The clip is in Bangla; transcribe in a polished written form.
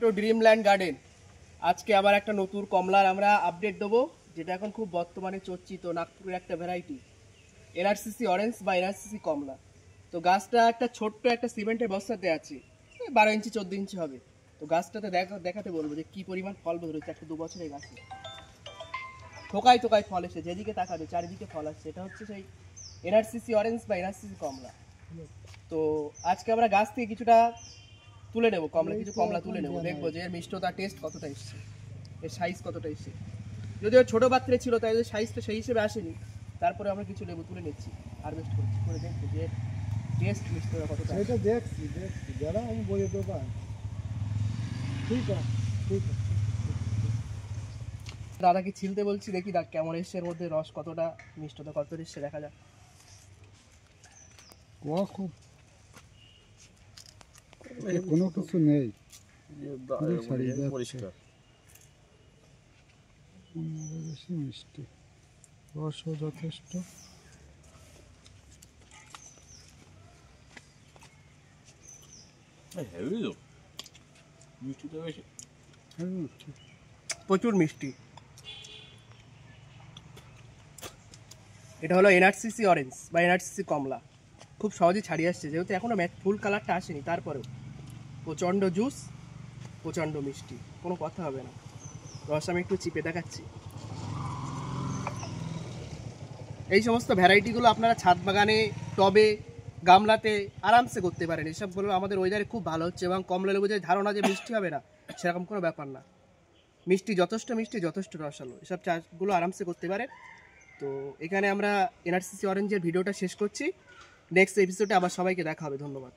Two Dreamland garden. আজকে আবার একটা নতুন কমলার আমরা আপডেট দেবো, যেটা এখন খুব বর্তমানে চর্চিত নাগপুরের একটা ভ্যারাইটি এনআরসিসি অরেঞ্জ বা এনআরসিসি কমলা। তো গাছটা একটা ছোট্ট একটা সিমেন্টের বস্তাতে আছে, 12 ইঞ্চি 14 ইঞ্চি হবে। তো গাছটাতে দেখাতে বলবো যে কি পরিমাণ ফল ধরেছে একটা 2 বছরের গাছে। ঠোকায় টোকায় ফল এসে, যেদিকে তাকাবে চারিদিকে ফল আসছে। এটা হচ্ছে সেই এনআরসিসি অরেঞ্জ বা এনআরসিসি কমলা। তো আজকে আমরা গাছ থেকে কিছুটা তুলে নেবো, কিছু কমলা তুলে নেবো, দেখবো যে এর মিষ্টতা টেস্ট কতটা এসছে, এর সাইজ কতটা এসছে। যদিও ছোট পাত্রে ছিল তাই সাইজটা সেই হিসেবে আসেনি, তারপরে আমরা কিছু লেবু তুলে নিচ্ছি, হারভেস্ট করছি, করে দেখবো যে টেস্ট মিষ্টতা কতটা। এটা দেখছি যারা আমি বলে দোকান। ঠিক আছে, ঠিক আছে। দাদাকে ছিলতে বলছি, দেখি দেখ কেমন এসছে, এর মধ্যে রস কতটা, মিষ্টতা কতটা এসছে দেখা যাক। খুব কোনো কিছু নেই, পরিষ্কার বেশি মিষ্টি, রসও যথেষ্ট। প্রচুর মিষ্টি। এটা হলো এনআরসিসি অরেঞ্জ বা এনআরসিসি কমলা, খুব সহজেই ছাড়িয়ে আসছে, যেহেতু এখনো ফুল কালারটা আসেনি, তারপরেও প্রচণ্ড জুস, প্রচণ্ড মিষ্টি, কোনো কথা হবে না। রস আমি একটু চিপে দেখাচ্ছি। এই সমস্ত ভ্যারাইটিগুলো আপনারা ছাদ বাগানে, টবে, গামলাতে আরামসে করতে পারেন। এসবগুলো আমাদের ওয়েদারে খুব ভালো হচ্ছে, এবং কমলা লেবু যে ধারণা যে মিষ্টি হবে না, সেরকম কোনো ব্যাপার না। মিষ্টি, যথেষ্ট রসালো, এসব চাষগুলো আরামসে করতে পারেন। তো এখানে আমরা এনআরসিসি অরেঞ্জের ভিডিওটা শেষ করছি। নেক্সট এপিসোডে আবার সবাইকে দেখা হবে। ধন্যবাদ।